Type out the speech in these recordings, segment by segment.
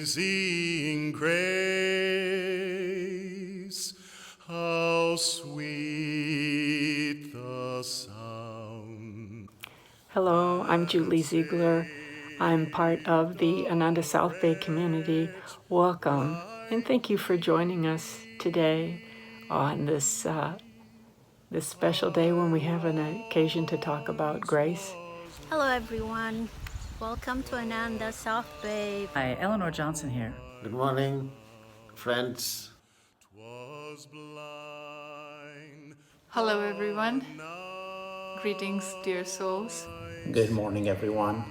Amazing grace, how sweet the sound. Hello, I'm Julie Ziegler. I'm part of the Ananda South Bay community. Welcome, and thank you for joining us today on this special day when we have an occasion to talk about grace. Hello everyone, welcome to Ananda South Bay. Hi, Eleanor Johnson here. Good morning, friends. Hello everyone. Greetings, dear souls. Good morning, everyone.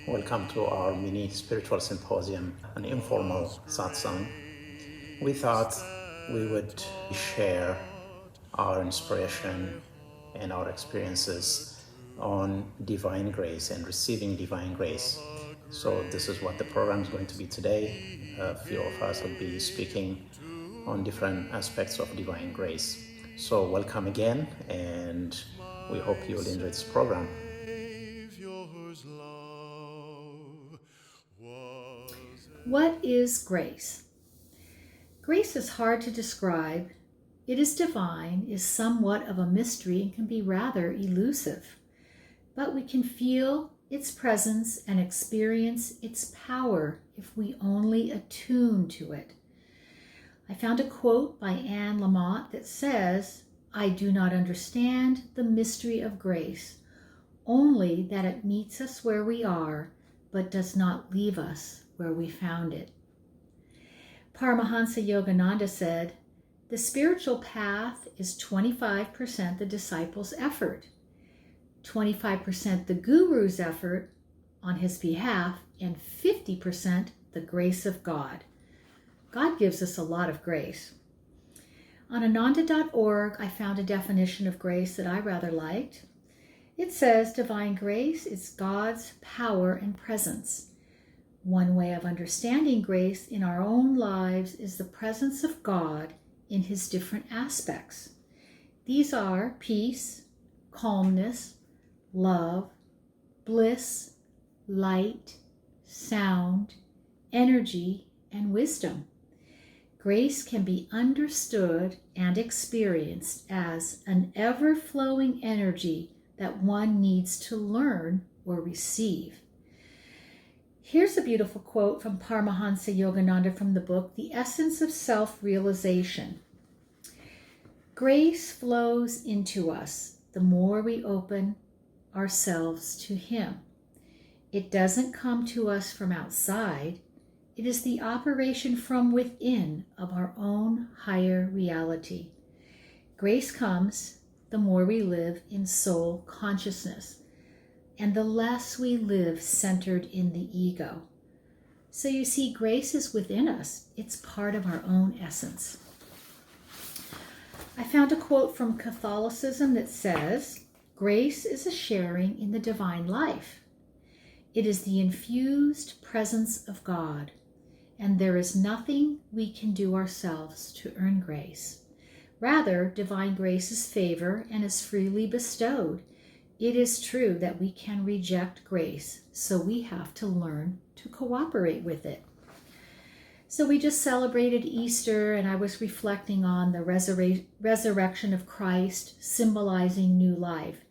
Welcome to our mini spiritual symposium, an informal satsang. We thought we would share our inspiration and our experiences on divine grace and receiving divine grace. So this is what the program is going to be today. A few of us will be speaking on different aspects of divine grace. So welcome again, and we hope you will enjoy this program. What is grace? Grace is hard to describe. It is divine, is somewhat of a mystery, and can be rather elusive. But we can feel its presence and experience its power if we only attune to it. I found a quote by Anne Lamott that says, "I do not understand the mystery of grace, only that it meets us where we are, but does not leave us where we found it." Paramahansa Yogananda said, "The spiritual path is 25% the disciple's effort, 25% the guru's effort on his behalf, and 50% the grace of God." God gives us a lot of grace. On Ananda.org, I found a definition of grace that I rather liked. It says, divine grace is God's power and presence. One way of understanding grace in our own lives is the presence of God in his different aspects. These are peace, calmness, love, bliss, light, sound, energy, and wisdom. Grace can be understood and experienced as an ever-flowing energy that one needs to learn or receive. Here's a beautiful quote from Paramahansa Yogananda from the book, The Essence of Self-Realization. Grace flows into us the more we open ourselves to him. It doesn't come to us from outside. It is the operation from within of our own higher reality. Grace comes the more we live in soul consciousness, and the less we live centered in the ego. So you see, grace is within us. It's part of our own essence. I found a quote from Catholicism that says, "Grace is a sharing in the divine life. It is the infused presence of God, and there is nothing we can do ourselves to earn grace. Rather, divine grace is favor and is freely bestowed. It is true that we can reject grace, so we have to learn to cooperate with it." So we just celebrated Easter, and I was reflecting on the resurrection of Christ, symbolizing new life.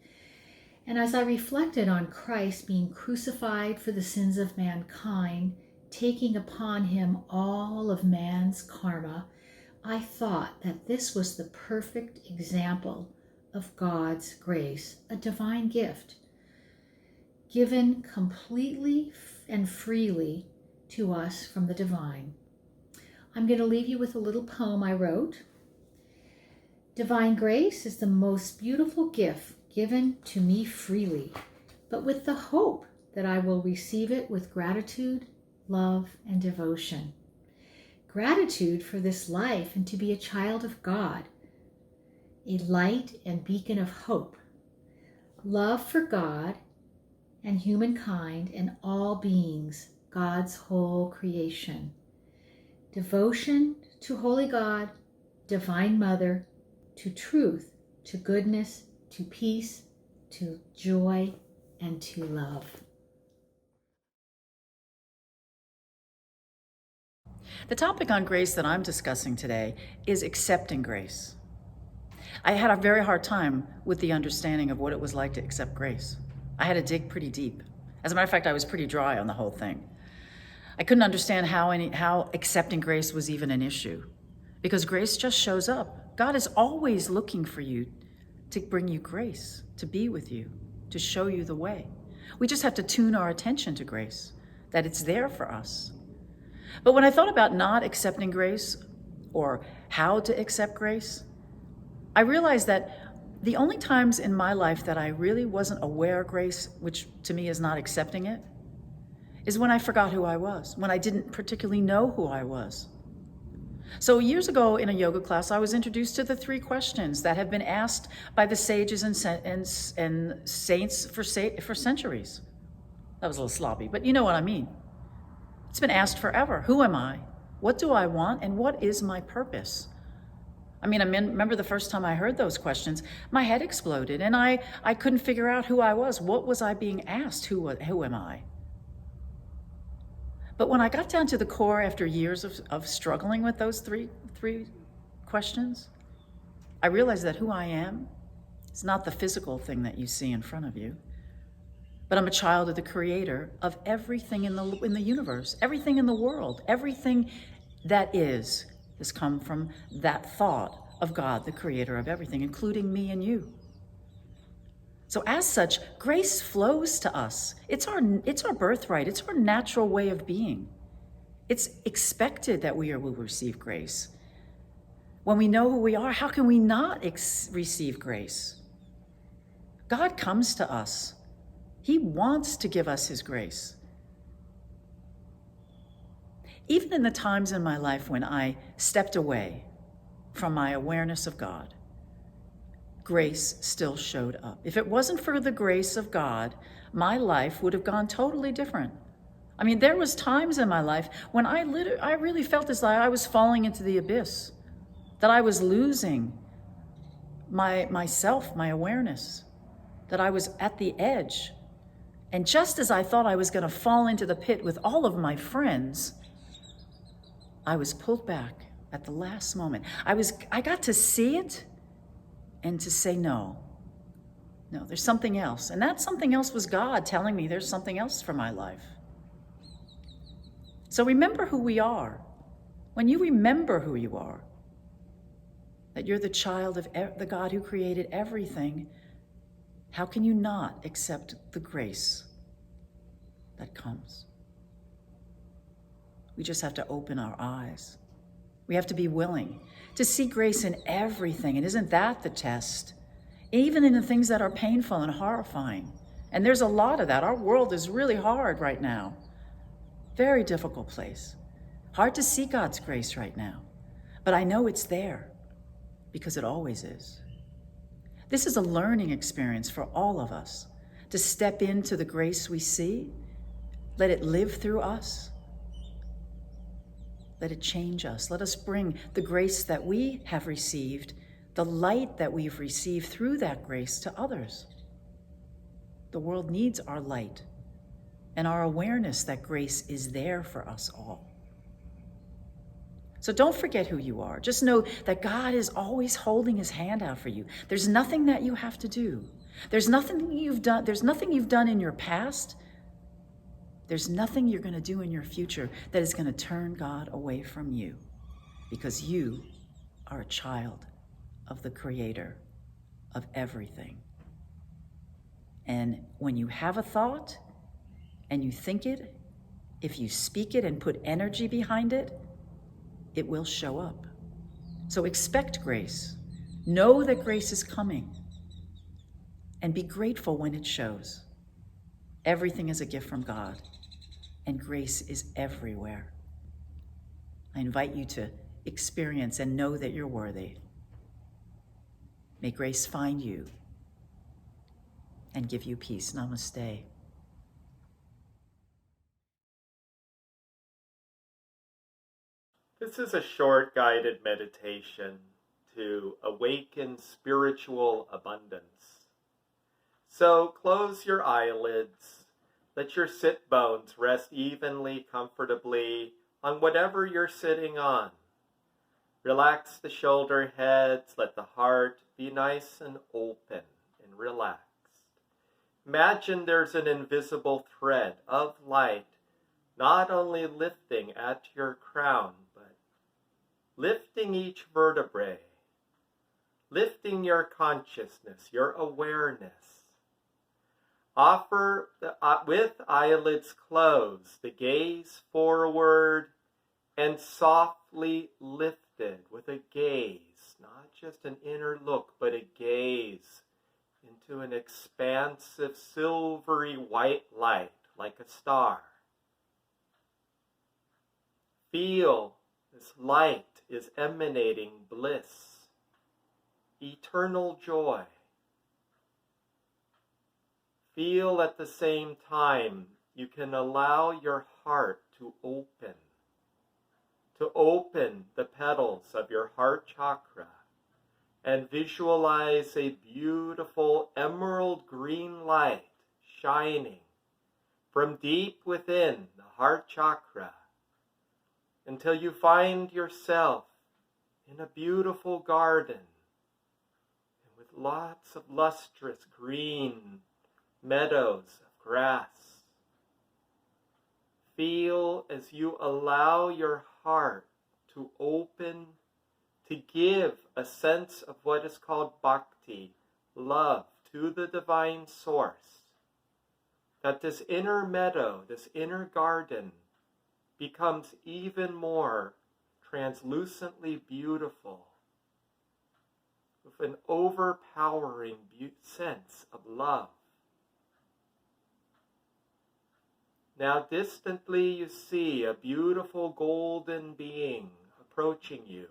And as I reflected on Christ being crucified for the sins of mankind, taking upon him all of man's karma, I thought that this was the perfect example of God's grace, a divine gift, given completely and freely to us from the divine. I'm going to leave you with a little poem I wrote. Divine grace is the most beautiful gift given to me freely, but with the hope that I will receive it with gratitude, love, and devotion. Gratitude for this life and to be a child of God, a light and beacon of hope. Love for God and humankind and all beings, God's whole creation. Devotion to Holy God, Divine Mother, to truth, to goodness, to peace, to joy, and to love. The topic on grace that I'm discussing today is accepting grace. I had a very hard time with the understanding of what it was like to accept grace. I had to dig pretty deep. As a matter of fact, I was pretty dry on the whole thing. I couldn't understand how accepting grace was even an issue, because grace just shows up. God is always looking for you to bring you grace, to be with you, to show you the way. We just have to tune our attention to grace, that it's there for us. But when I thought about not accepting grace or how to accept grace, I realized that the only times in my life that I really wasn't aware of grace, which to me is not accepting it, is when I forgot who I was, when I didn't particularly know who I was. So years ago in a yoga class, I was introduced to the 3 questions that have been asked by the sages and saints for centuries. That was a little sloppy, but you know what I mean. It's been asked forever. Who am I? What do I want? And what is my purpose? I remember the first time I heard those questions, my head exploded and I couldn't figure out who I was. What was I being asked? Who am I? But when I got down to the core after years of struggling with those three questions, I realized that who I am is not the physical thing that you see in front of you, but I'm a child of the Creator of everything in the universe, everything in the world, everything that is has come from that thought of God, the Creator of everything, including me and you. So as such, grace flows to us. It's our birthright. It's our natural way of being. It's expected that we will receive grace. When we know who we are, how can we not receive grace? God comes to us. He wants to give us his grace. Even in the times in my life when I stepped away from my awareness of God, grace still showed up. If it wasn't for the grace of God, my life would have gone totally different. There was times in my life when I really felt as though I was falling into the abyss, that I was losing myself, my awareness, that I was at the edge. And just as I thought I was going to fall into the pit with all of my friends, I was pulled back at the last moment. I got to see it and to say no, there's something else. And that something else was God telling me there's something else for my life. So remember who we are. When you remember who you are, that you're the child of the God who created everything, how can you not accept the grace that comes? We just have to open our eyes. We have to be willing to see grace in everything. And isn't that the test? Even in the things that are painful and horrifying. And there's a lot of that. Our world is really hard right now. Very difficult place. Hard to see God's grace right now. But I know it's there because it always is. This is a learning experience for all of us to step into the grace we see, let it live through us, let it change us. Let us bring the grace that we have received, the light that we've received through that grace to others. The world needs our light and our awareness that grace is there for us all. So don't forget who you are. Just know that God is always holding his hand out for you. There's nothing that you have to do. There's nothing you've done in your past. There's nothing you're going to do in your future that is going to turn God away from you, because you are a child of the Creator of everything. And when you have a thought and you think it, if you speak it and put energy behind it, it will show up. So expect grace. Know that grace is coming. And be grateful when it shows. Everything is a gift from God. And grace is everywhere. I invite you to experience and know that you're worthy. May grace find you and give you peace. Namaste. This is a short guided meditation to awaken spiritual abundance. So close your eyelids. Let your sit bones rest evenly, comfortably on whatever you're sitting on. Relax the shoulder heads, let the heart be nice and open and relaxed. Imagine there's an invisible thread of light, not only lifting at your crown, but lifting each vertebrae, lifting your consciousness, your awareness. Offer, with eyelids closed, the gaze forward and softly lifted with a gaze, not just an inner look, but a gaze into an expansive silvery white light like a star. Feel this light is emanating bliss, eternal joy. Feel at the same time you can allow your heart to open the petals of your heart chakra and visualize a beautiful emerald green light shining from deep within the heart chakra until you find yourself in a beautiful garden and with lots of lustrous green meadows of grass. Feel as you allow your heart to open, to give a sense of what is called bhakti, love to the divine source, that this inner meadow, this inner garden becomes even more translucently beautiful with an overpowering sense of love. Now distantly you see a beautiful golden being approaching you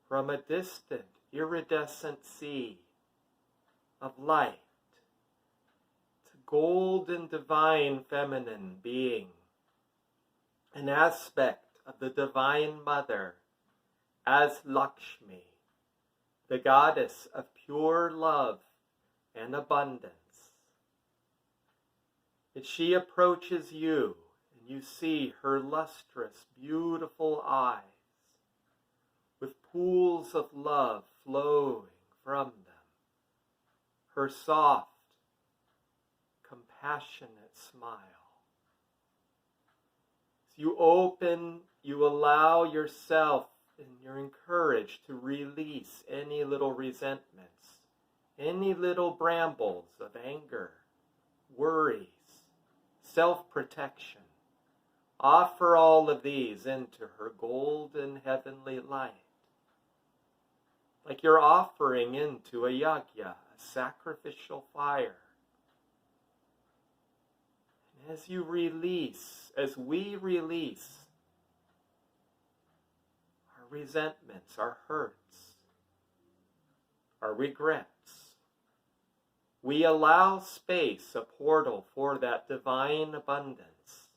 from a distant iridescent sea of light. It's a golden divine feminine being, an aspect of the Divine Mother as Lakshmi, the goddess of pure love and abundance. As she approaches you, and you see her lustrous, beautiful eyes, with pools of love flowing from them, her soft, compassionate smile. As you open, you allow yourself and you're encouraged to release any little resentments, any little brambles of anger, worries, self-protection. Offer all of these into her golden heavenly light. Like you're offering into a yajna, a sacrificial fire. And as you release, as we release our resentments, our hurts, our regrets, we allow space, a portal for that divine abundance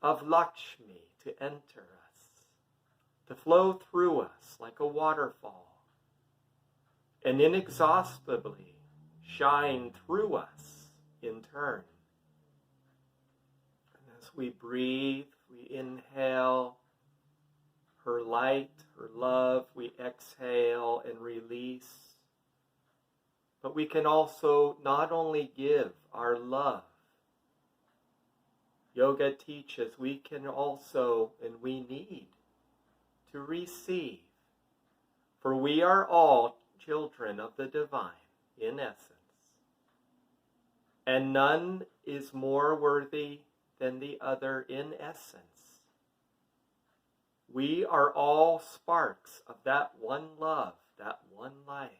of Lakshmi to enter us, to flow through us like a waterfall, and inexhaustibly shine through us in turn. And as we breathe, we inhale her light, her love, we exhale and release. But we can also not only give our love. Yoga teaches we can also, and we need, to receive. For we are all children of the divine, in essence. And none is more worthy than the other in essence. We are all sparks of that one love, that one light,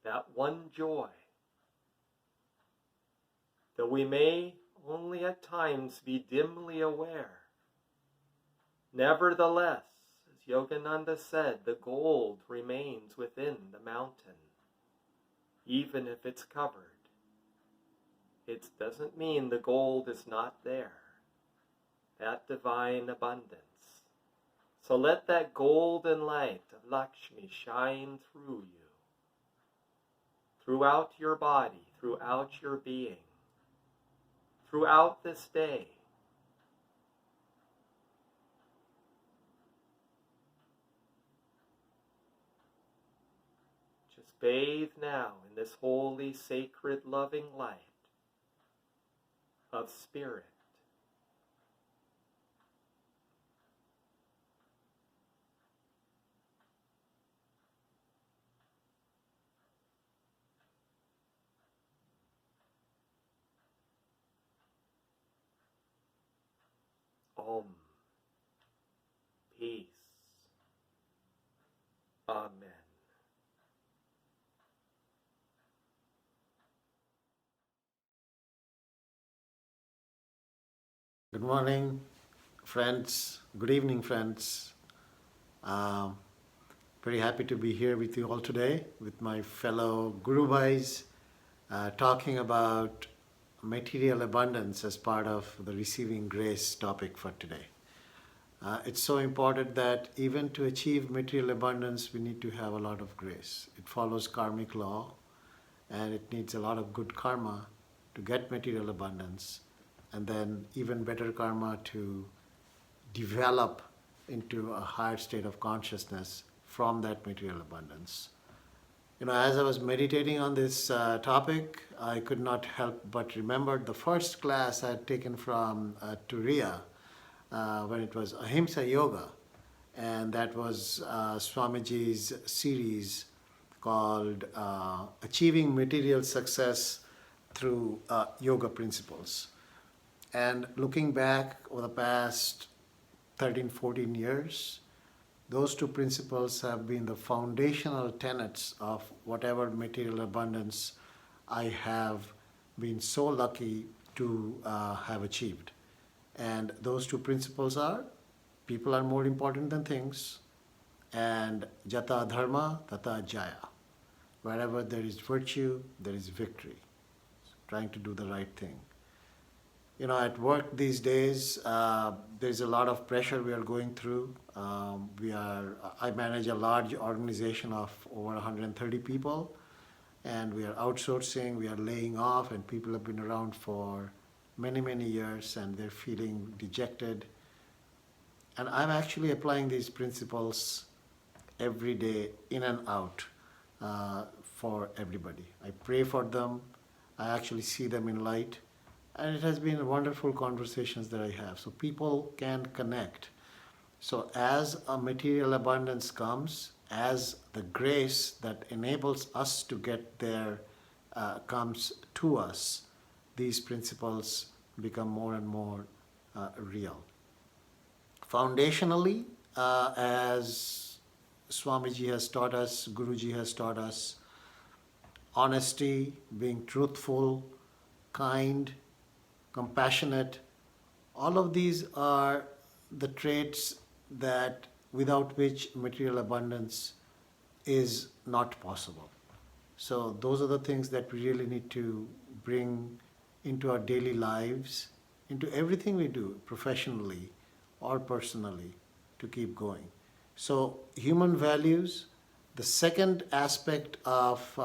that one joy. Though we may only at times be dimly aware, nevertheless, as Yogananda said, the gold remains within the mountain, even if it's covered. It doesn't mean the gold is not there, that divine abundance. So let that golden light of Lakshmi shine through you, throughout your body, throughout your being, throughout this day. bathe now in this holy, sacred, loving light of spirit. Om. Peace. Amen. Good morning, friends. Good evening, friends. Um, Very happy to be here with you all today with my fellow Guru Bhais, talking about material abundance as part of the receiving grace topic for today. It's so important that even to achieve material abundance, we need to have a lot of grace. It follows karmic law, and it needs a lot of good karma to get material abundance, and then even better karma to develop into a higher state of consciousness from that material abundance. As I was meditating on this topic, I could not help but remember the first class I had taken from Turiya when it was Ahimsa Yoga, and that was Swamiji's series called Achieving Material Success Through Yoga Principles. And looking back over the past 13, 14 years, those two principles have been the foundational tenets of whatever material abundance I have been so lucky to have achieved. And those two principles are: people are more important than things, and jata dharma tata jaya. Wherever there is virtue, there is victory. Trying to do the right thing. At work these days, there's a lot of pressure we are going through. I manage a large organization of over 130 people, and we are outsourcing, we are laying off, and people have been around for many, many years, and they're feeling dejected. And I'm actually applying these principles every day, in and out, for everybody. I pray for them. I actually see them in light. And it has been wonderful conversations that I have. So people can connect. So as a material abundance comes, as the grace that enables us to get there comes to us, these principles become more and more real. Foundationally, as Swamiji has taught us, Guruji has taught us, honesty, being truthful, kind, compassionate, all of these are the traits that without which material abundance is not possible. So those are the things that we really need to bring into our daily lives, into everything we do, professionally or personally, to keep going. So human values, the second aspect of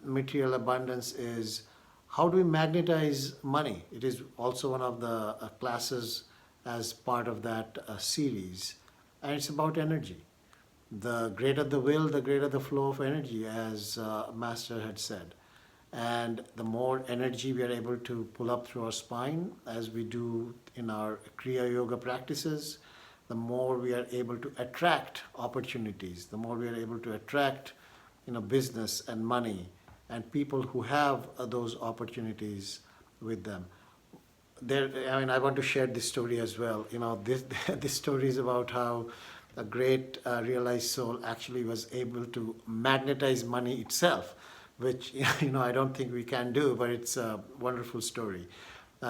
material abundance is: how do we magnetize money? It is also one of the classes as part of that series. And it's about energy. The greater the will, the greater the flow of energy, as Master had said. And the more energy we are able to pull up through our spine, as we do in our Kriya Yoga practices, the more we are able to attract opportunities, the more we are able to attract business and money, and people who have those opportunities with them. I want to share this story as well. This story is about how a great realized soul actually was able to magnetize money itself, which I don't think we can do, but it's a wonderful story.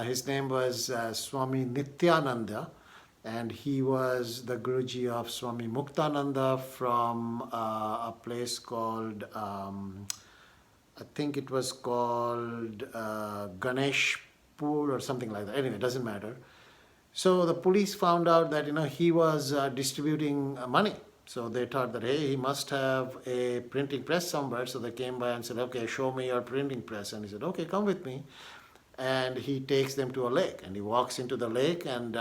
His name was Swami Nityananda, and he was the Guruji of Swami Muktananda from a place called I think it was called Ganeshpur or something like that. Anyway, it doesn't matter. So the police found out that he was distributing money. So they thought that, hey, he must have a printing press somewhere. So they came by and said, okay, show me your printing press. And he said, okay, come with me. And he takes them to a lake, and he walks into the lake and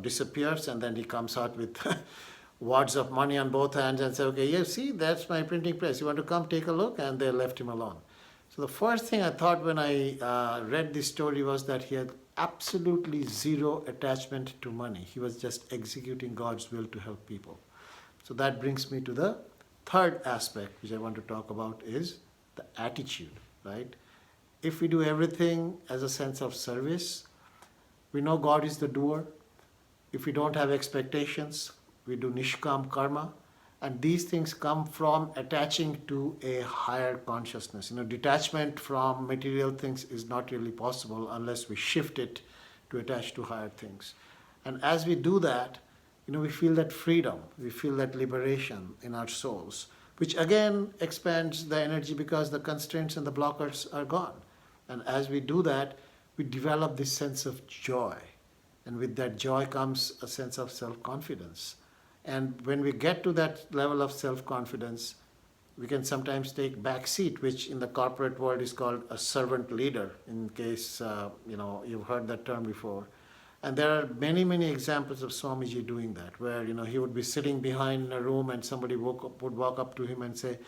disappears, and then he comes out with wads of money on both hands and say, okay, yeah, see, that's my printing press. You want to come take a look? And they left him alone. So the first thing I thought when I read this story was that he had absolutely zero attachment to money. He was just executing God's will to help people. So that brings me to the third aspect which I want to talk about is the attitude, right? If we do everything as a sense of service, we know God is the doer. If we don't have expectations, we do nishkam karma. And these things come from attaching to a higher consciousness. Detachment from material things is not really possible unless we shift it to attach to higher things. And as we do that, we feel that freedom, we feel that liberation in our souls, which again expands the energy because the constraints and the blockers are gone. And as we do that, we develop this sense of joy. And with that joy comes a sense of self-confidence. And when we get to that level of self-confidence, we can sometimes take back seat, which in the corporate world is called a servant leader, in case you've heard that term before. And there are many, many examples of Swamiji doing that, where he would be sitting behind in a room and somebody would walk up to him and say,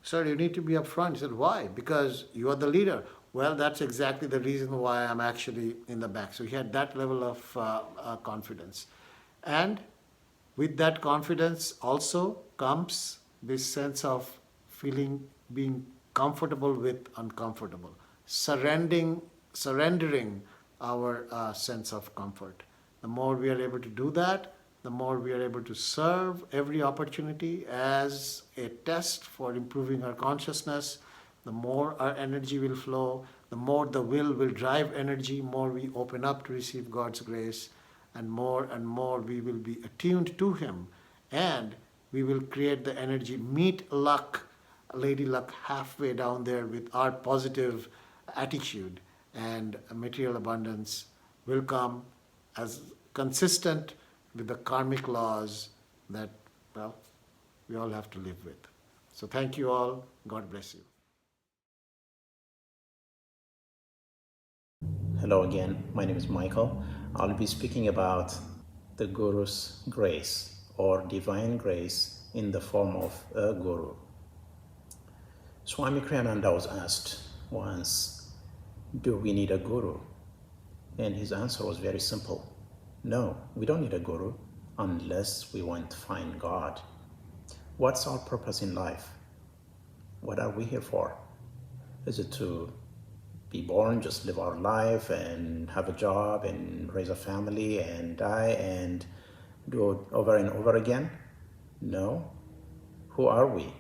"Sir, you need to be up front." He said, "Why?" "Because you are the leader." "Well, that's exactly the reason why I'm actually in the back." So he had that level of confidence. And with that confidence also comes this sense of being comfortable with uncomfortable, surrendering our sense of comfort. The more we are able to do that, the more we are able to serve every opportunity as a test for improving our consciousness, the more our energy will flow, the more the will drive energy, more we open up to receive God's grace, and more we will be attuned to Him, and we will create the energy, meet luck, Lady Luck halfway down there with our positive attitude, and material abundance will come as consistent with the karmic laws that, we all have to live with. So thank you all. God bless you. Hello again, my name is Michael. I'll be speaking about the Guru's grace or divine grace in the form of a Guru. Swami Kriyananda was asked once, do we need a Guru? And his answer was very simple. No, we don't need a Guru unless we want to find God. What's our purpose in life? What are we here for? Is it to be born, just live our life and have a job and raise a family and die and do it over and over again? No. Who are we?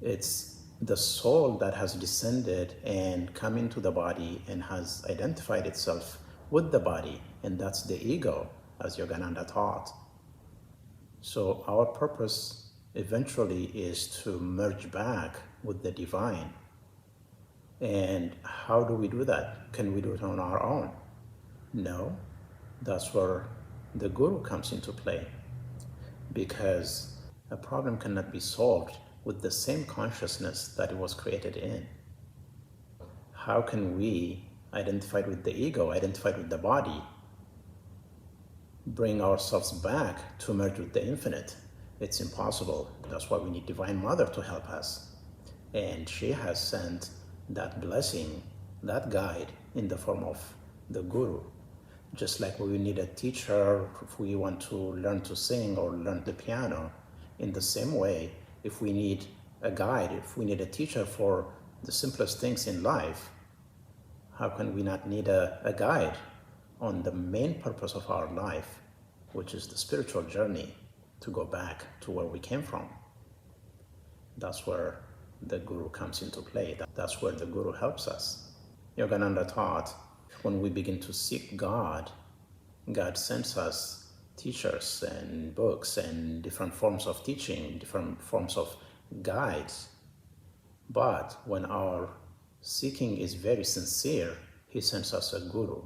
It's the soul that has descended and come into the body and has identified itself with the body, and that's the ego, as Yogananda taught. So our purpose eventually is to merge back with the divine. And how do we do that? Can we do it on our own? No. That's where the Guru comes into play, because a problem cannot be solved with the same consciousness that it was created in. How can we, identified with the ego, identified with the body, bring ourselves back to merge with the infinite? It's impossible. That's why we need Divine Mother to help us. And she has sent that blessing, that guide, in the form of the Guru. Just like we need a teacher if we want to learn to sing or learn the piano, in the same way, if we need a guide, if we need a teacher for the simplest things in life, how can we not need a guide on the main purpose of our life, which is the spiritual journey to go back to where we came from? That's where the Guru comes into play. That's where the Guru helps us. Yogananda taught, when we begin to seek God, God sends us teachers and books and different forms of teaching, different forms of guides. But when our seeking is very sincere, he sends us a Guru.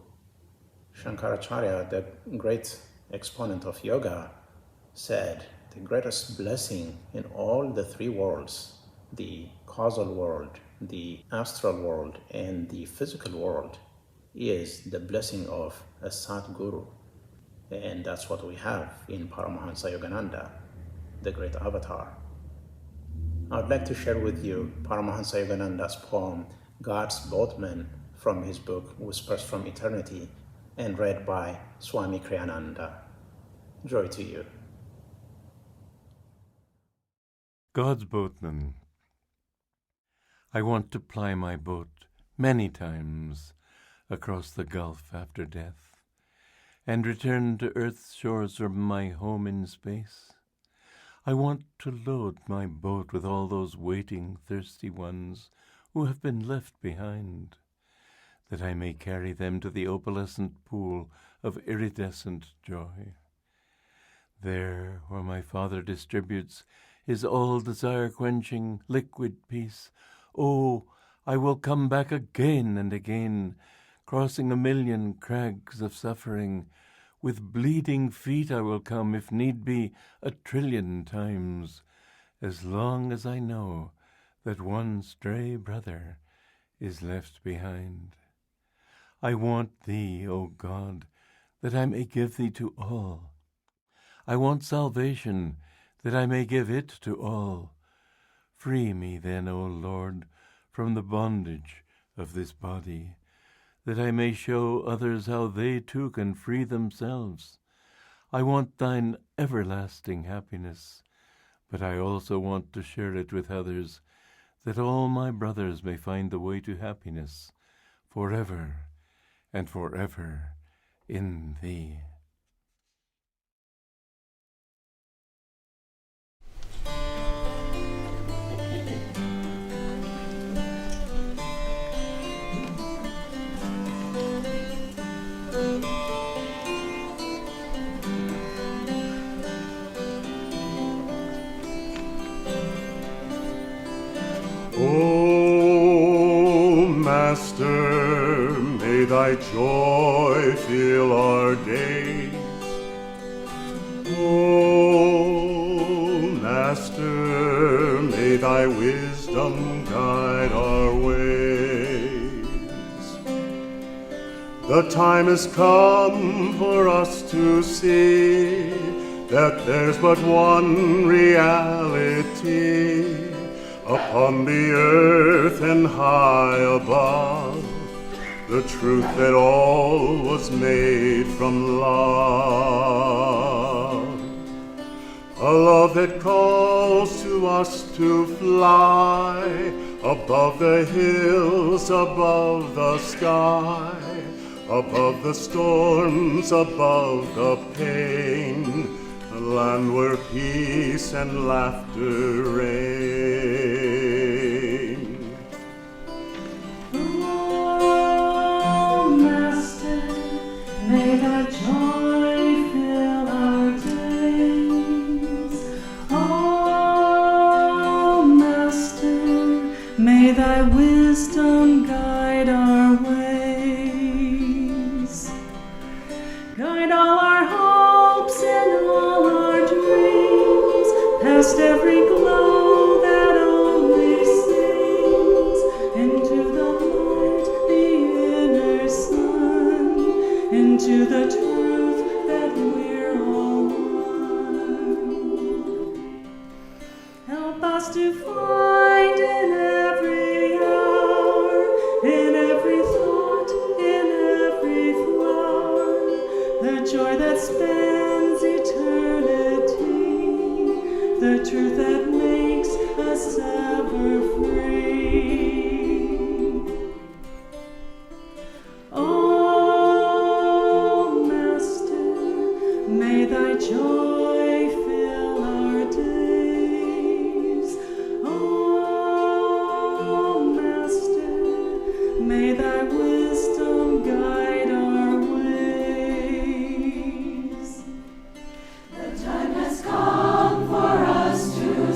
Shankaracharya, the great exponent of yoga, said the greatest blessing in all the three worlds, the causal world, the astral world, and the physical world, is the blessing of a Sadguru. And that's what we have in Paramahansa Yogananda, the great avatar. I'd like to share with you Paramahansa Yogananda's poem, God's Boatman, from his book, Whispers from Eternity, and read by Swami Kriyananda. Joy to you. God's boatman. I want to ply my boat many times across the gulf after death, and return to earth's shores from my home in space. I want to load my boat with all those waiting, thirsty ones who have been left behind, that I may carry them to the opalescent pool of iridescent joy. There, where my Father distributes his all-desire-quenching liquid peace, oh, I will come back again and again, crossing a million crags of suffering. With bleeding feet I will come, if need be, 1,000,000,000,000 times, as long as I know that one stray brother is left behind. I want thee, O God, that I may give thee to all. I want salvation, that I may give it to all. Free me then, O Lord, from the bondage of this body, that I may show others how they too can free themselves. I want thine everlasting happiness, but I also want to share it with others, that all my brothers may find the way to happiness forever and forever in thee. O Master, may thy joy fill our days. O Master, may thy wisdom guide our ways. The time has come for us to see that there's but one reality upon the earth and high above, the truth that all was made from love. A love that calls to us to fly above the hills, above the sky, above the storms, above the pain, a land where peace and laughter reign. Oh, Master, may thy joy fill our days. Oh, Master, may thy wisdom guide our ways. Guide all our hopes and all our dreams, past every glow that only sings, into the light, the inner sun, into the truth that we're all one. Help us to find in every hour, in every thought, in every flower, the joy that spans eternity, the truth that makes us ever free. Oh, Master, may thy joy fill our days. Oh, Master, may thy wisdom guide our ways. The time has come for us to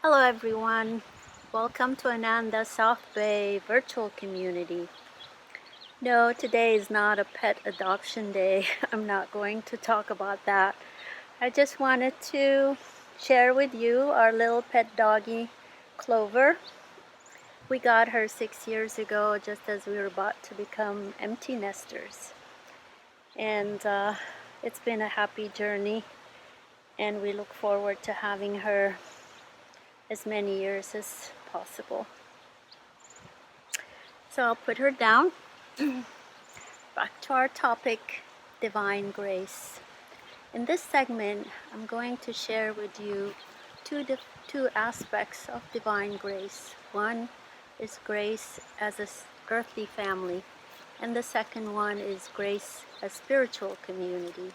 Hello everyone. Welcome to Ananda South Bay virtual community. No, today is not a pet adoption day. I'm not going to talk about that. I just wanted to share with you our little pet doggie, Clover. We got her 6 years ago, just as we were about to become empty nesters. And it's been a happy journey, and we look forward to having her as many years as possible. So I'll put her down. Back to our topic, divine grace. In this segment, I'm going to share with you two aspects of divine grace. One is grace as an earthly family, and the second one is grace as spiritual community.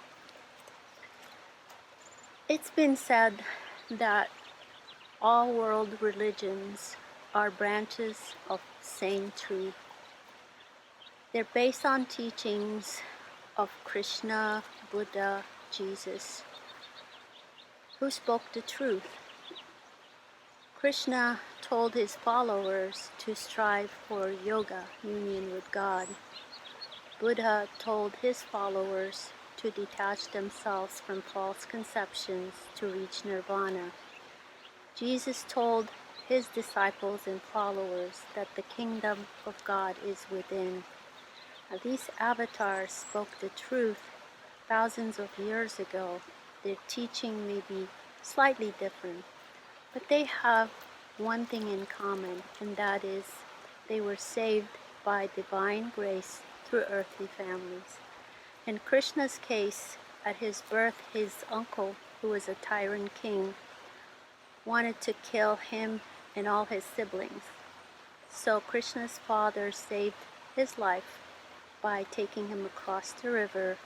It's been said that all world religions are branches of same tree. They're based on teachings of Krishna, Buddha, Jesus, who spoke the truth. Krishna told his followers to strive for yoga, union with God. Buddha told his followers to detach themselves from false conceptions to reach nirvana. Jesus told his disciples and followers that the kingdom of God is within. Now, these avatars spoke the truth thousands of years ago. Their teaching may be slightly different, but they have one thing in common, and that is they were saved by divine grace through earthly families. In Krishna's case, at his birth, his uncle, who was a tyrant king, wanted to kill him and all his siblings. So Krishna's father saved his life by taking him across the river.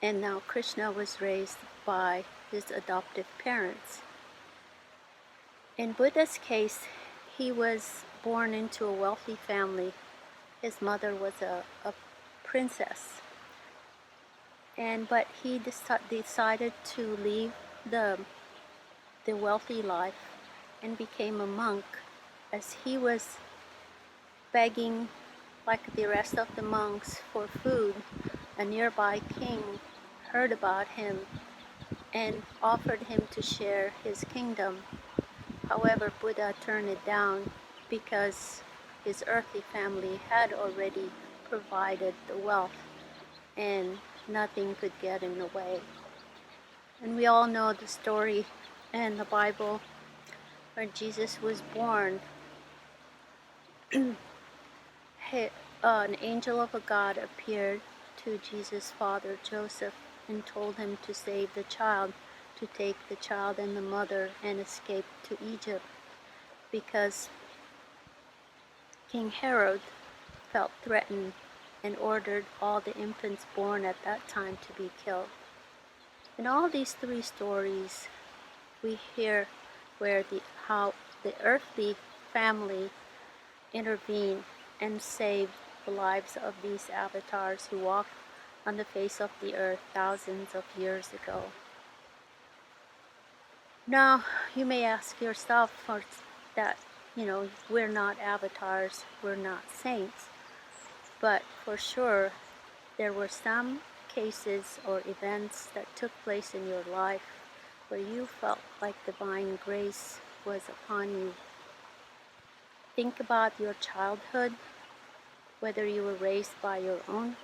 And now Krishna was raised by his adoptive parents. In Buddha's case, he was born into a wealthy family. His mother was a princess. But he decided to leave the wealthy life and became a monk, as he was begging like the rest of the monks for food. A nearby king heard about him and offered him to share his kingdom. However, Buddha turned it down because his earthly family had already provided the wealth and nothing could get in the way. And we all know the story in the Bible where Jesus was born. An angel of a God appeared to Jesus' father Joseph and told him to save the child, to take the child and the mother and escape to Egypt, because King Herod felt threatened and ordered all the infants born at that time to be killed. In all these three stories, we hear how the earthly family intervened and saved the lives of these avatars who walked on the face of the earth thousands of years ago. Now, you may ask yourself that, we're not avatars, we're not saints, but for sure, there were some cases or events that took place in your life where you felt like divine grace was upon you. Think about your childhood, whether you were raised by your own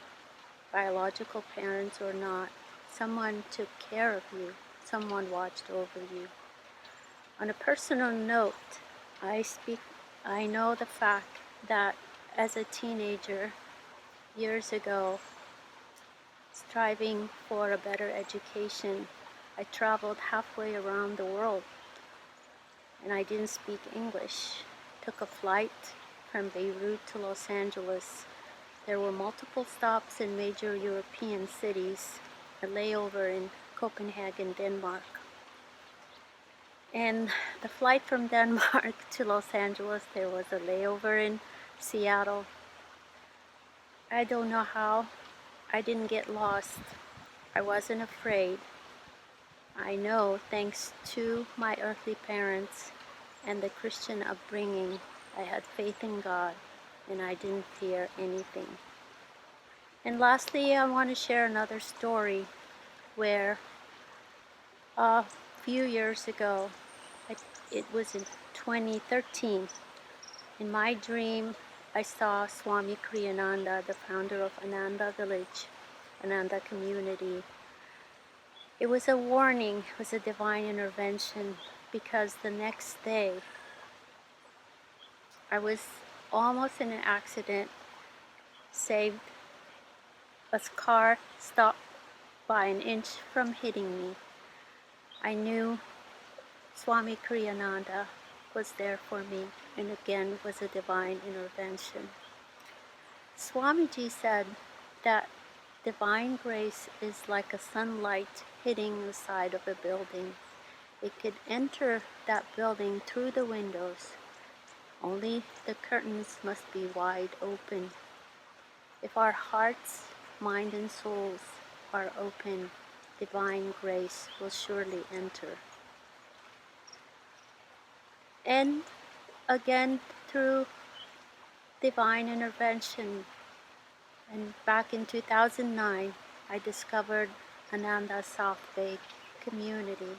biological parents or not. Someone took care of you, someone watched over you. On a personal note, I know the fact that as a teenager, years ago, striving for a better education, I traveled halfway around the world and I didn't speak English. Took a flight from Beirut to Los Angeles. There were multiple stops in major European cities, a layover in Copenhagen, Denmark. And the flight from Denmark to Los Angeles, there was a layover in Seattle. I don't know how I didn't get lost. I wasn't afraid. I know, thanks to my earthly parents and the Christian upbringing, I had faith in God and I didn't fear anything. And lastly, I want to share another story where a few years ago, it was in 2013, in my dream, I saw Swami Kriyananda, the founder of Ananda Village, Ananda Community. It was a warning, it was a divine intervention, because the next day I was almost in an accident, saved. A car stopped by an inch from hitting me. I knew Swami Kriyananda was there for me, and again was a divine intervention. Swamiji said that divine grace is like a sunlight hitting the side of a building. It could enter that building through the windows. Only the curtains must be wide open. If our hearts, mind, and souls are open, divine grace will surely enter. And again, through divine intervention, and back in 2009, I discovered Ananda South Bay community.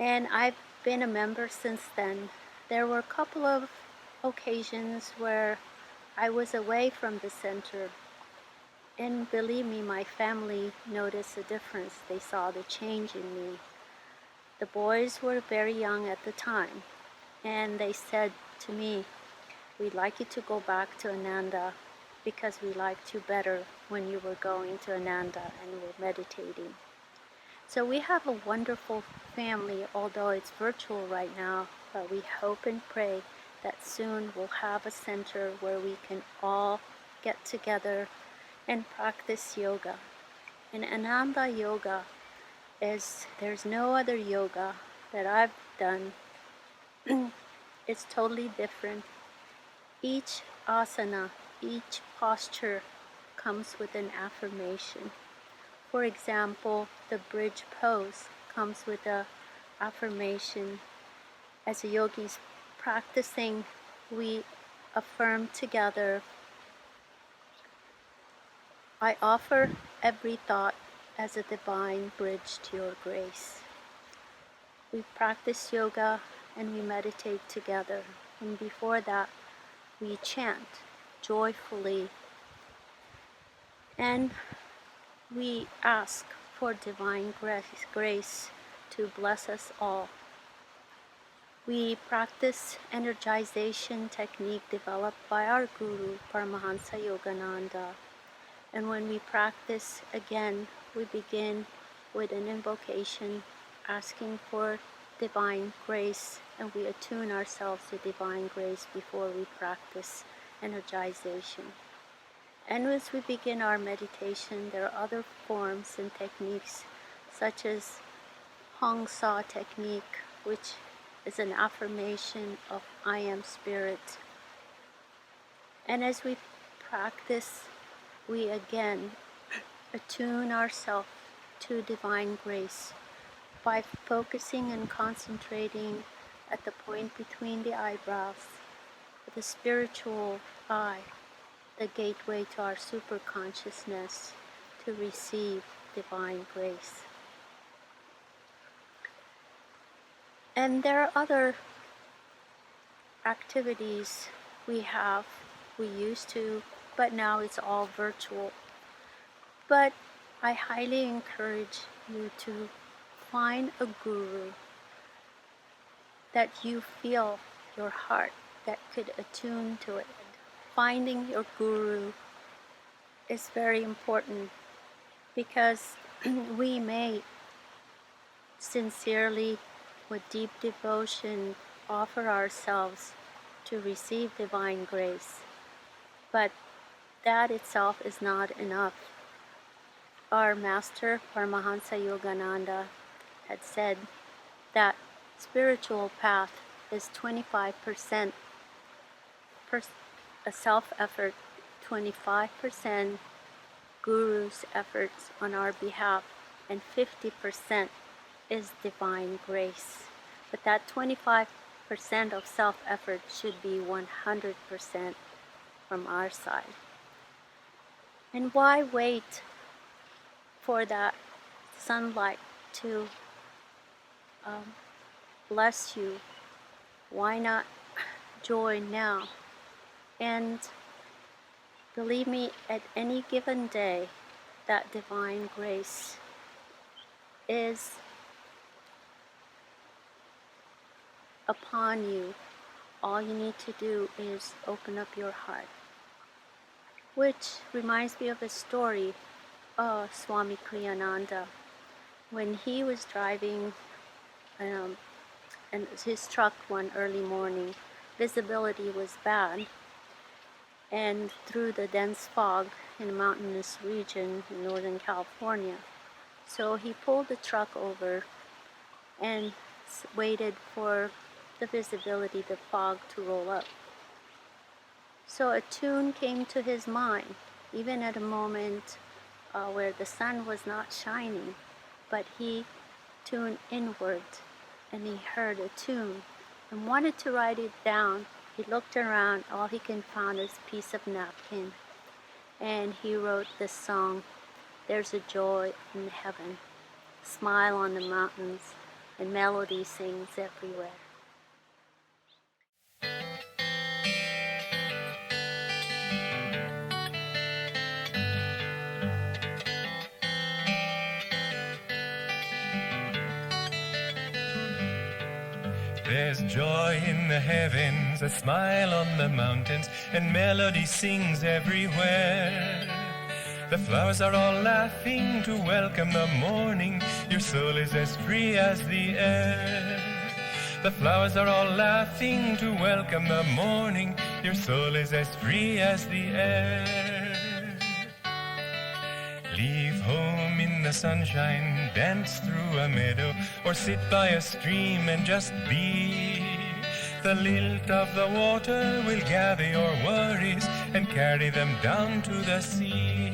And I've been a member since then. There were a couple of occasions where I was away from the center. And believe me, my family noticed a difference. They saw the change in me. The boys were very young at the time, and they said to me, "We'd like you to go back to Ananda because we liked you better when you were going to Ananda and were meditating." So we have a wonderful family, although it's virtual right now, but we hope and pray that soon we'll have a center where we can all get together and practice yoga. And Ananda Yoga there's no other yoga that I've done. It's totally different. Each asana, each posture comes with an affirmation. For example, the bridge pose comes with an affirmation. As a yogi's practicing, we affirm together, "I offer every thought as a divine bridge to your grace." We practice yoga and we meditate together. And before that, we chant joyfully. And we ask for divine grace to bless us all. We practice energization technique developed by our guru, Paramahansa Yogananda. And when we practice again, we begin with an invocation asking for divine grace, and we attune ourselves to divine grace before we practice energization. And as we begin our meditation, there are other forms and techniques such as Hong Sa technique, which is an affirmation of "I am spirit." And as we practice, we again attune ourselves to divine grace by focusing and concentrating at the point between the eyebrows, the spiritual eye, the gateway to our superconsciousness to receive divine grace. And there are other activities we used to, but now it's all virtual. But I highly encourage you to find a guru that you feel your heart that could attune to it. Finding your guru is very important because we may sincerely, with deep devotion, offer ourselves to receive divine grace, but that itself is not enough. Our master, Paramahansa Yogananda, had said that spiritual path is 25% a self-effort, 25% guru's efforts on our behalf. and 50% is divine grace. But that 25% of self-effort should be 100% from our side. And why wait for that sunlight to bless you? Why not join now? And believe me, at any given day, that divine grace is upon you. All you need to do is open up your heart. Which reminds me of a story of Swami Kriyananda. When he was driving and his truck one early morning, visibility was bad, and through the dense fog in a mountainous region in Northern California. So he pulled the truck over and waited for the visibility, the fog, to roll up. So a tune came to his mind, even at a moment where the sun was not shining, but he tuned inward and he heard a tune and wanted to write it down. He looked around, all he can find is a piece of napkin, and he wrote this song, "There's a joy in heaven, smile on the mountains, and melody sings everywhere." There's joy in the heavens, a smile on the mountains, and melody sings everywhere. The flowers are all laughing to welcome the morning. Your soul is as free as the air. The flowers are all laughing to welcome the morning. Your soul is as free as the air. Leave home in the sunshine, dance through a meadow, or sit by a stream and just be. The lilt of the water will gather your worries and carry them down to the sea.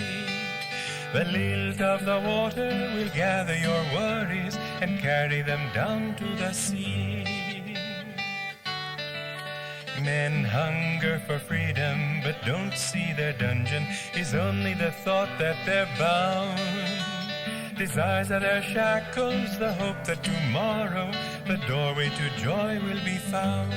The lilt of the water will gather your worries and carry them down to the sea. Men hunger for freedom, but don't see their dungeon is only the thought that they're bound. Desires are their shackles, the hope that tomorrow the doorway to joy will be found.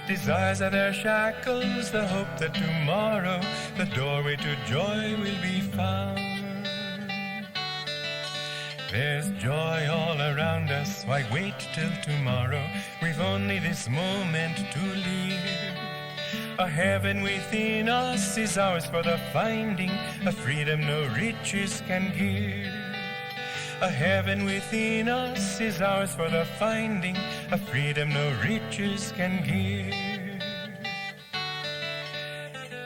Desires are their shackles, the hope that tomorrow the doorway to joy will be found. There's joy all around us, why wait till tomorrow? We've only this moment to live. A heaven within us is ours for the finding, a freedom no riches can give. A heaven within us is ours for the finding, a freedom no riches can give.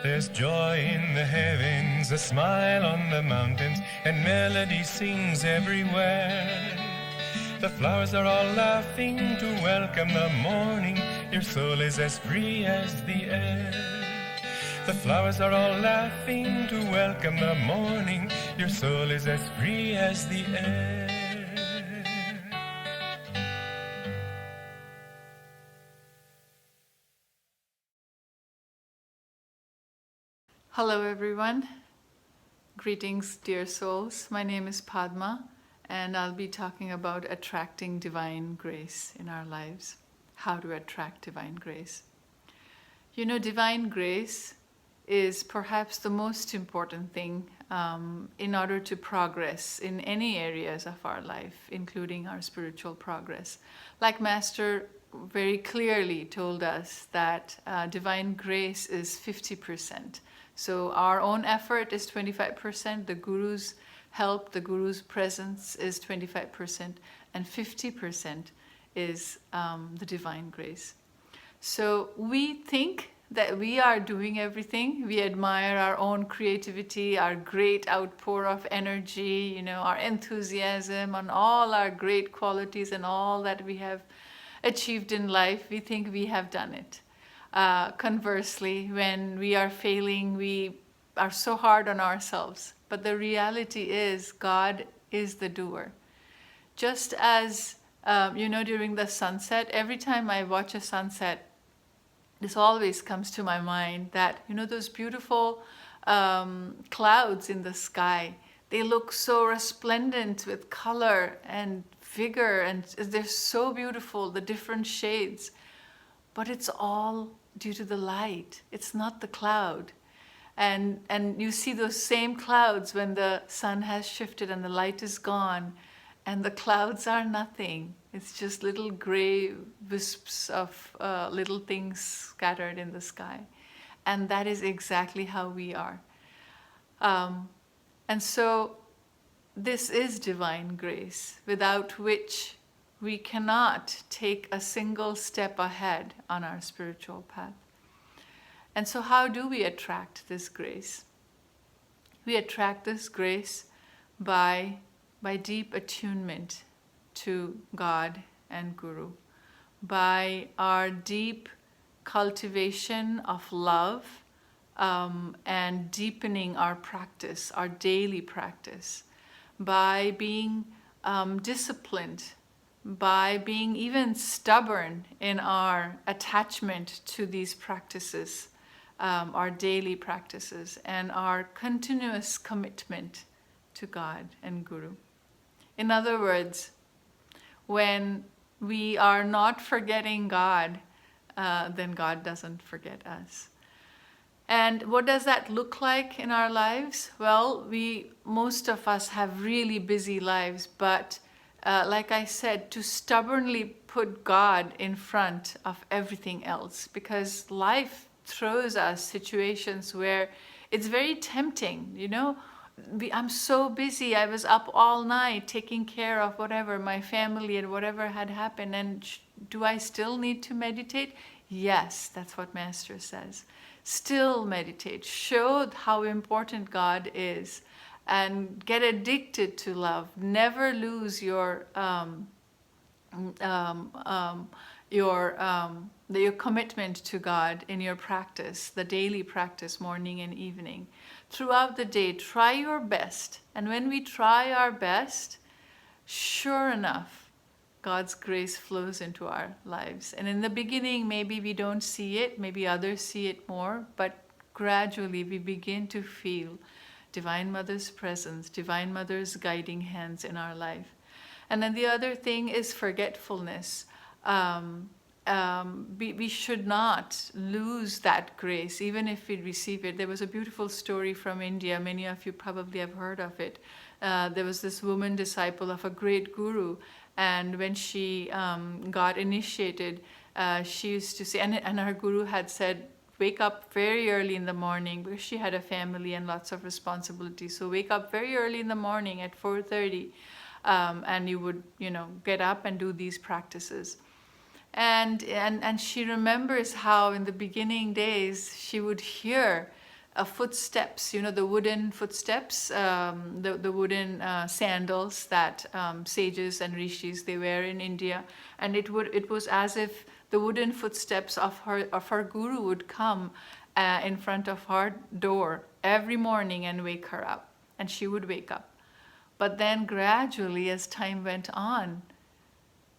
There's joy in the heavens, a smile on the mountains, and melody sings everywhere. The flowers are all laughing to welcome the morning. Your soul is as free as the air. The flowers are all laughing to welcome the morning. Your soul is as free as the air. Hello everyone. Greetings, dear souls. My name is Padma, and I'll be talking about attracting divine grace in our lives. How to attract divine grace. You know, divine grace is perhaps the most important thing in order to progress in any areas of our life, including our spiritual progress. Like Master very clearly told us that divine grace is 50%. So our own effort is 25%, the Guru's help, the Guru's presence is 25%, and 50% is the divine grace. So we think that we are doing everything. We admire our own creativity, our great outpour of energy, you know, our enthusiasm, and all our great qualities and all that we have achieved in life. We think we have done it. Conversely, when we are failing, we are so hard on ourselves. But the reality is God is the doer. Just as, during the sunset, every time I watch a sunset, this always comes to my mind that, those beautiful clouds in the sky, they look so resplendent with color and vigor, and they're so beautiful, the different shades. But it's all due to the light. It's not the cloud. And you see those same clouds when the sun has shifted and the light is gone, and the clouds are nothing. It's just little gray wisps of little things scattered in the sky. And that is exactly how we are. And so this is divine grace, without which we cannot take a single step ahead on our spiritual path. And so how do we attract this grace? We attract this grace by deep attunement to God and Guru, by our deep cultivation of love, and deepening our practice, our daily practice, by being disciplined, by being even stubborn in our attachment to these practices, our daily practices, and our continuous commitment to God and Guru. In other words, when we are not forgetting God, then God doesn't forget us. And what does that look like in our lives? Well, most of us have really busy lives, but like I said, to stubbornly put God in front of everything else, because life throws us situations where it's very tempting, I'm so busy. I was up all night taking care of whatever, my family and whatever had happened. And do I still need to meditate? Yes, that's what Master says. Still meditate. Show how important God is. And get addicted to love. Never lose your commitment to God in your practice, the daily practice, morning and evening. Throughout the day, try your best. And when we try our best, sure enough, God's grace flows into our lives. And in the beginning, maybe we don't see it, maybe others see it more, but gradually we begin to feel Divine Mother's presence, Divine Mother's guiding hands in our life. And then the other thing is forgetfulness. We should not lose that grace, even if we receive it. There was a beautiful story from India. Many of you probably have heard of it. There was this woman disciple of a great guru, and when she got initiated, she used to say, and her guru had said, wake up very early in the morning, because she had a family and lots of responsibilities. So wake up very early in the morning at 4:30, and you would, get up and do these practices. And she remembers how in the beginning days she would hear footsteps, the wooden footsteps, the wooden sandals that sages and rishis, they wear in India. And it was as if the wooden footsteps of her guru would come in front of her door every morning and wake her up. And she would wake up. But then gradually, as time went on,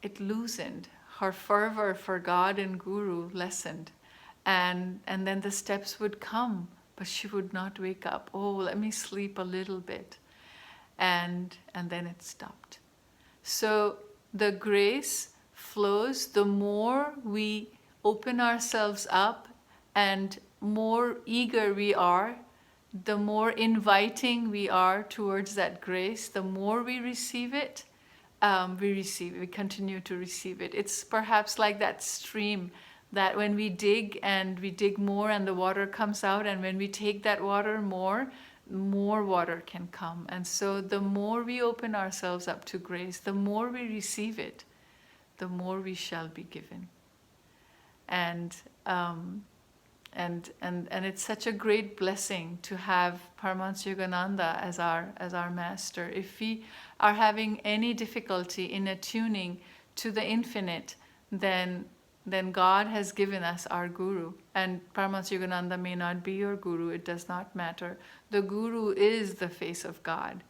it loosened. Her fervor for God and Guru lessened. And then the steps would come, but she would not wake up. Oh, let me sleep a little bit. And then it stopped. So the grace flows the more we open ourselves up and more eager we are, the more inviting we are towards that grace, the more we receive it. We continue to receive it. It's perhaps like that stream that when we dig more and the water comes out, and when we take that water more water can come. And so the more we open ourselves up to grace, the more we receive it, the more we shall be given. And it's such a great blessing to have Paramahansa Yogananda as our master. If we are having any difficulty in attuning to the infinite, then God has given us our guru. And Paramahansa Yogananda may not be your guru, it does not matter. The guru is the face of God.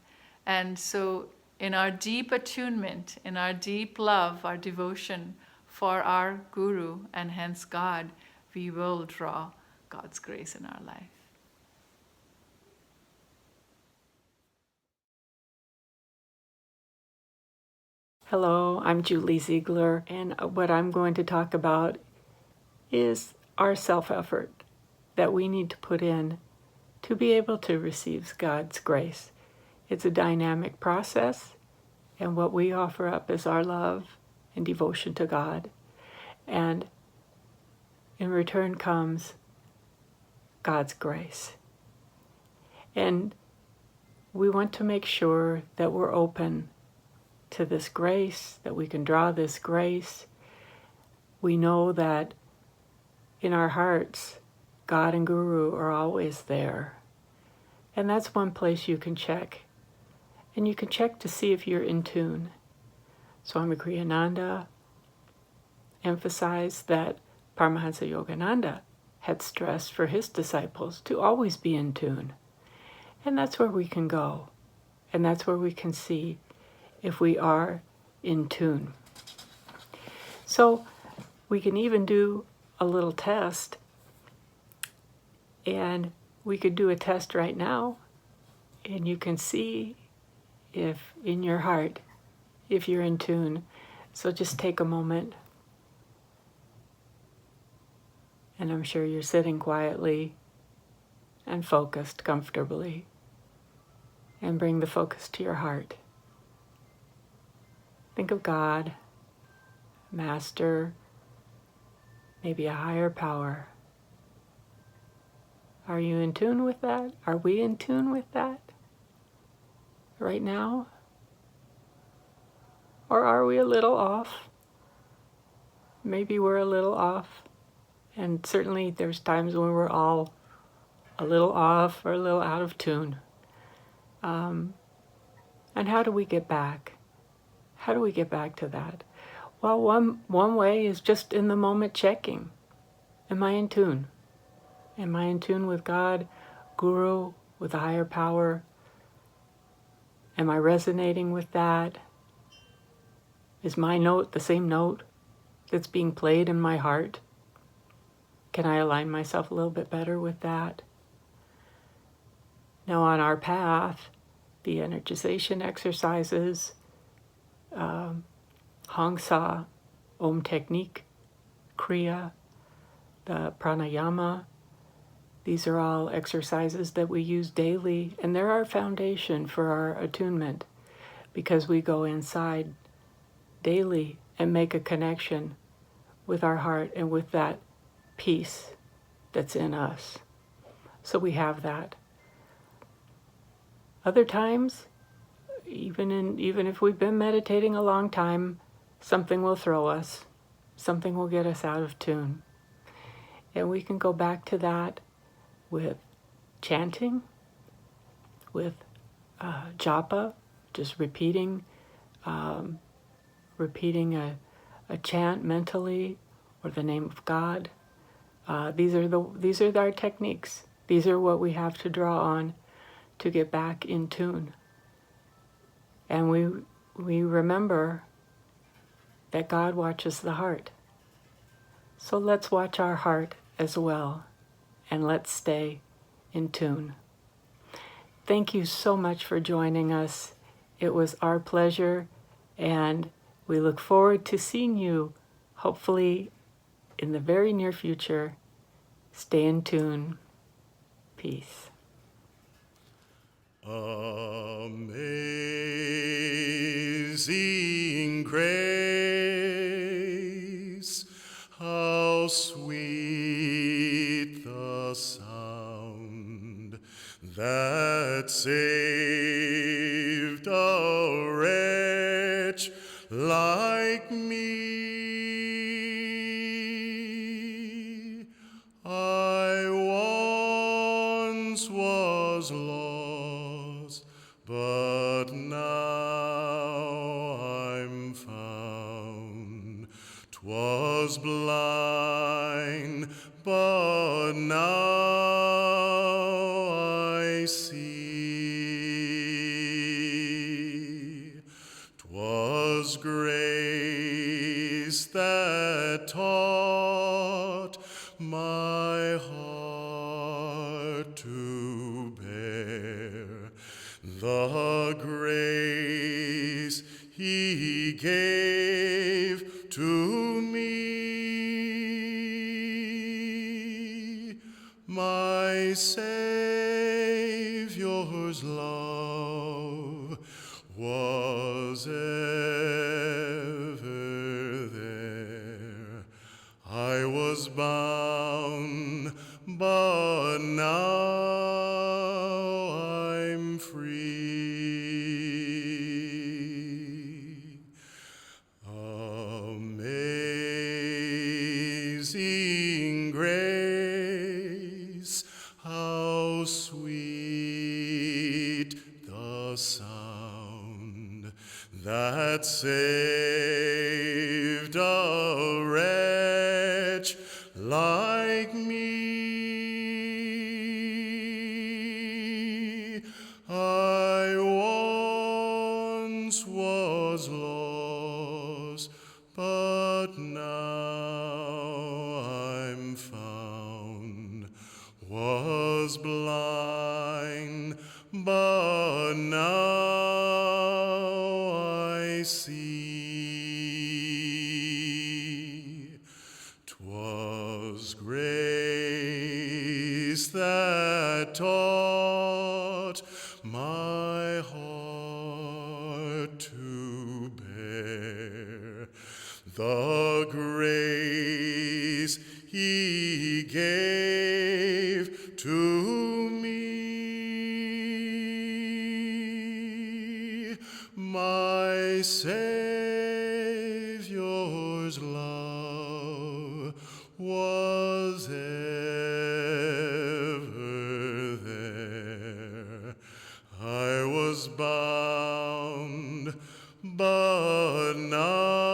And so in our deep attunement, in our deep love, our devotion for our Guru and hence God, we will draw God's grace in our life. Hello, I'm Julie Ziegler, and what I'm going to talk about is our self-effort that we need to put in to be able to receive God's grace. It's a dynamic process, and what we offer up is our love and devotion to God. And in return comes God's grace. And we want to make sure that we're open to this grace, that we can draw this grace. We know that in our hearts, God and Guru are always there. And that's one place you can check. And you can check to see if you're in tune. Swami Kriyananda emphasized that Paramahansa Yogananda had stressed for his disciples to always be in tune. And that's where we can go. And that's where we can see if we are in tune. So we can even do a little test. And we could do a test right now. And you can see if in your heart, if you're in tune. So just take a moment. And I'm sure you're sitting quietly and focused comfortably. And bring the focus to your heart. Think of God, Master, maybe a higher power. Are you in tune with that? Are we in tune with that right now? Or are we a little off? Maybe we're a little off. And certainly there's times when we're all a little off or a little out of tune. And how do we get back? How do we get back to that? Well, one way is just in the moment checking. Am I in tune? Am I in tune with God, Guru, with a higher power? Am I resonating with that? Is my note the same note that's being played in my heart? Can I align myself a little bit better with that? Now on our path, the energization exercises, Hong Sa, Om Technique, Kriya, the Pranayama, these are all exercises that we use daily, and they're our foundation for our attunement because we go inside daily and make a connection with our heart and with that peace that's in us. So we have that. Other times, even if we've been meditating a long time, something will throw us. Something will get us out of tune. And we can go back to that with chanting, with japa, just repeating a chant mentally, or the name of God. These are our techniques. These are what we have to draw on to get back in tune. And we remember that God watches the heart. So let's watch our heart as well, and let's stay in tune. Thank you so much for joining us. It was our pleasure, and we look forward to seeing you, hopefully in the very near future. Stay in tune. Peace. Amazing grace, how sweet the sound that saved a wretch like me. I once was lost, but now I'm found. 'Twas blind, but now I see. that taught my heart to bear the grace he gave to me. My Savior's love was ever there. I was bound, but now I'm free. Amazing grace, how sweet the sound that saved a wretch like me. I once was lost, but now I'm found. Was blind, but now I see. 'Twas grace that taught my heart to bear the grace he gave to me. My Savior's love was ever there. I was bound, but now